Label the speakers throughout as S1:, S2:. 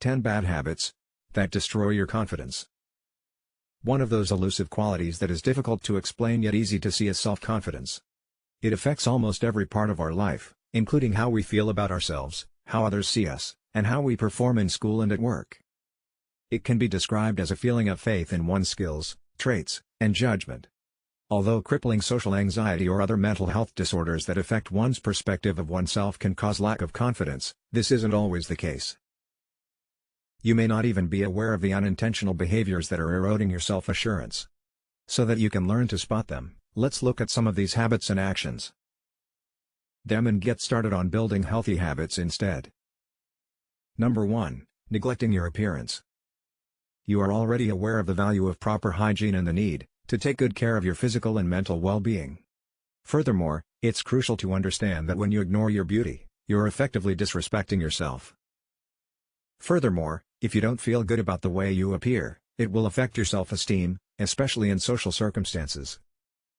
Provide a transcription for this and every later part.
S1: 10 bad habits that destroy your confidence. One of those elusive qualities that is difficult to explain yet easy to see is self-confidence. It affects almost every part of our life, including how we feel about ourselves, how others see us, and how we perform in school and at work. It can be described as a feeling of faith in one's skills, traits, and judgment. Although crippling social anxiety or other mental health disorders that affect one's perspective of oneself can cause lack of confidence, this isn't always the case. You may not even be aware of the unintentional behaviors that are eroding your self-assurance. So that you can learn to spot them, let's look at some of these habits and actions. Them and get started on building healthy habits instead. Number 1. Neglecting your appearance. You are already aware of the value of proper hygiene and the need to take good care of your physical and mental well-being. Furthermore, it's crucial to understand that when you ignore your beauty, you're effectively disrespecting yourself. Furthermore, if you don't feel good about the way you appear, it will affect your self-esteem, especially in social circumstances.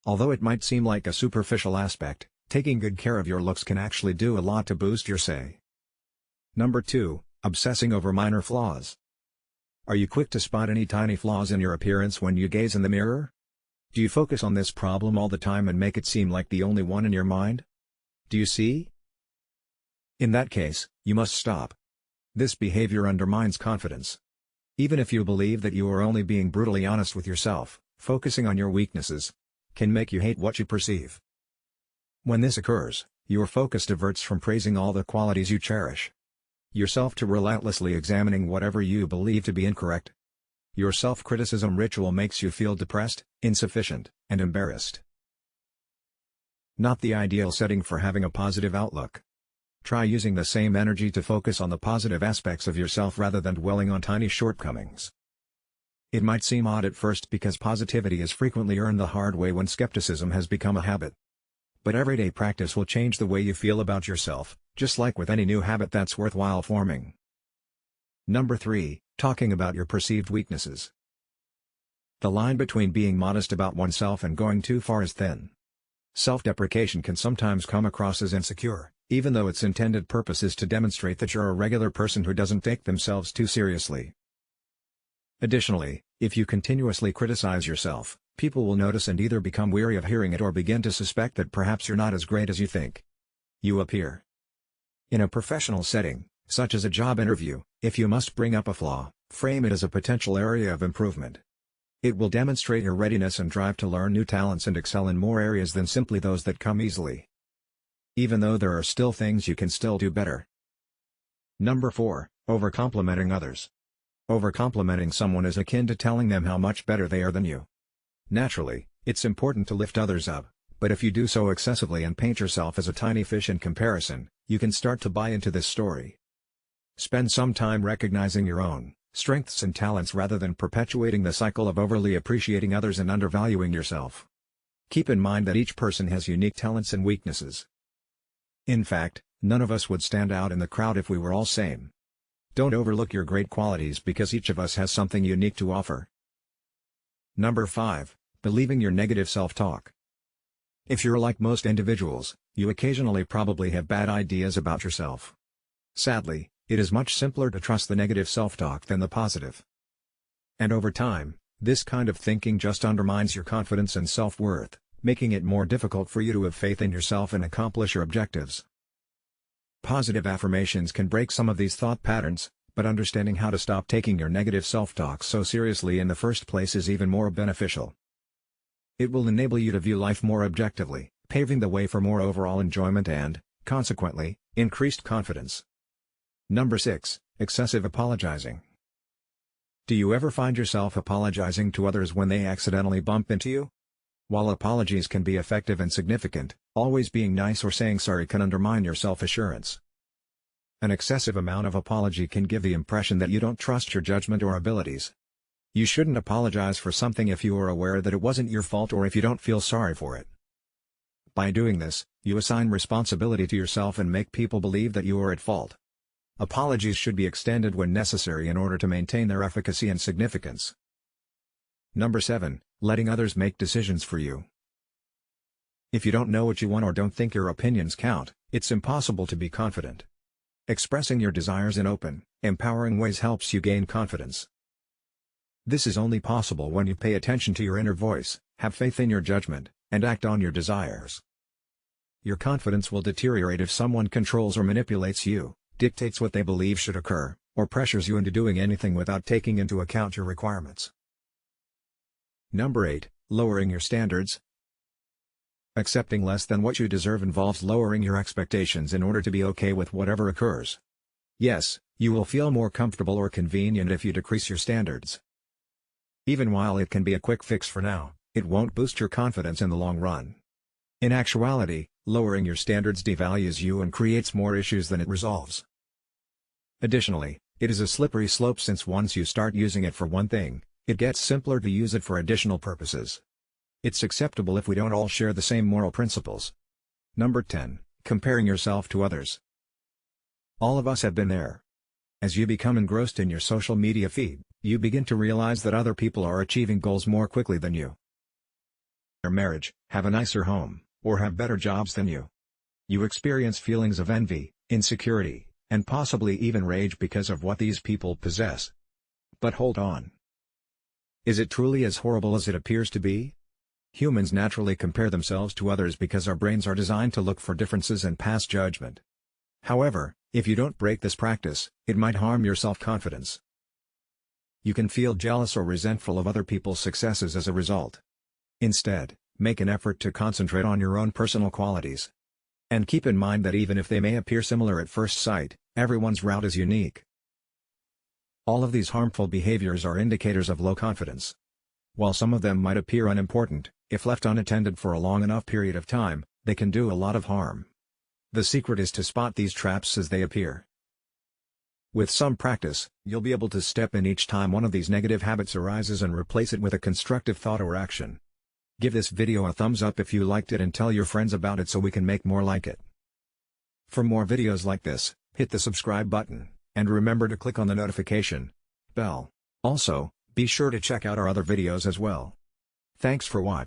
S1: Although it might seem like a superficial aspect, taking good care of your looks can actually do a lot to boost your say. Number 2. Obsessing over minor flaws. Are you quick to spot any tiny flaws in your appearance when you gaze in the mirror? Do you focus on this problem all the time and make it seem like the only one in your mind? Do you see? In that case, you must stop. This behavior undermines confidence. Even if you believe that you are only being brutally honest with yourself, focusing on your weaknesses can make you hate what you perceive. When this occurs, your focus diverts from praising all the qualities you cherish yourself to relentlessly examining whatever you believe to be incorrect. Your self-criticism ritual makes you feel depressed, insufficient, and embarrassed. Not the ideal setting for having a positive outlook. Try using the same energy to focus on the positive aspects of yourself rather than dwelling on tiny shortcomings. It might seem odd at first because positivity is frequently earned the hard way when skepticism has become a habit. But everyday practice will change the way you feel about yourself, just like with any new habit that's worthwhile forming. Number 3. Talking about your perceived weaknesses. The line between being modest about oneself and going too far is thin. Self-deprecation can sometimes come across as insecure, even though its intended purpose is to demonstrate that you're a regular person who doesn't take themselves too seriously. Additionally, if you continuously criticize yourself, people will notice and either become weary of hearing it or begin to suspect that perhaps you're not as great as you think you appear. In a professional setting, such as a job interview, if you must bring up a flaw, frame it as a potential area of improvement. It will demonstrate your readiness and drive to learn new talents and excel in more areas than simply those that come easily. Even though there are still things you can still do better. Number 4. Overcomplimenting others. Overcomplimenting someone is akin to telling them how much better they are than you. Naturally, it's important to lift others up, but if you do so excessively and paint yourself as a tiny fish in comparison, you can start to buy into this story. Spend some time recognizing your own strengths and talents rather than perpetuating the cycle of overly appreciating others and undervaluing yourself. Keep in mind that each person has unique talents and weaknesses. In fact, none of us would stand out in the crowd if we were all same. Don't overlook your great qualities because each of us has something unique to offer. Number 5. Believing your negative self-talk. If you're like most individuals, you occasionally probably have bad ideas about yourself. Sadly, it is much simpler to trust the negative self-talk than the positive. And over time, this kind of thinking just undermines your confidence and self-worth, making it more difficult for you to have faith in yourself and accomplish your objectives. Positive affirmations can break some of these thought patterns, but understanding how to stop taking your negative self-talk so seriously in the first place is even more beneficial. It will enable you to view life more objectively, paving the way for more overall enjoyment and, consequently, increased confidence. Number 6. Excessive apologizing. Do you ever find yourself apologizing to others when they accidentally bump into you? While apologies can be effective and significant, always being nice or saying sorry can undermine your self-assurance. An excessive amount of apology can give the impression that you don't trust your judgment or abilities. You shouldn't apologize for something if you are aware that it wasn't your fault or if you don't feel sorry for it. By doing this, you assign responsibility to yourself and make people believe that you are at fault. Apologies should be extended when necessary in order to maintain their efficacy and significance. Number 7. Letting others make decisions for you. If you don't know what you want or don't think your opinions count, it's impossible to be confident. Expressing your desires in open, Empowering ways helps you gain confidence. This is only possible when you pay attention to your inner voice, have faith in your judgment, and act on your desires. Your confidence will deteriorate if someone controls or manipulates you, dictates what they believe should occur, or pressures you into doing anything without taking into account your requirements. Number 8. Lowering your standards. Accepting less than what you deserve involves lowering your expectations in order to be okay with whatever occurs. Yes, you will feel more comfortable or convenient if you decrease your standards. Even while it can be a quick fix for now, it won't boost your confidence in the long run. In actuality, lowering your standards devalues you and creates more issues than it resolves. Additionally, it is a slippery slope since once you start using it for one thing, it gets simpler to use it for additional purposes. It's acceptable if we don't all share the same moral principles. Number 10. Comparing yourself to others. All of us have been there. As you become engrossed in your social media feed, you begin to realize that other people are achieving goals more quickly than you. Their marriage, have a nicer home, or have better jobs than you. You experience feelings of envy, insecurity, and possibly even rage because of what these people possess. But hold on. Is it truly as horrible as it appears to be? Humans naturally compare themselves to others because our brains are designed to look for differences and pass judgment. However, if you don't break this practice, it might harm your self-confidence. You can feel jealous or resentful of other people's successes as a result. Instead, make an effort to concentrate on your own personal qualities. And keep in mind that even if they may appear similar at first sight, everyone's route is unique. All of these harmful behaviors are indicators of low confidence. While some of them might appear unimportant, if left unattended for a long enough period of time, they can do a lot of harm. The secret is to spot these traps as they appear. With some practice, you'll be able to step in each time one of these negative habits arises and replace it with a constructive thought or action. Give this video a thumbs up if you liked it and tell your friends about it so we can make more like it. For more videos like this, hit the subscribe button, and remember to click on the notification bell. Also, be sure to check out our other videos as well. Thanks for watching.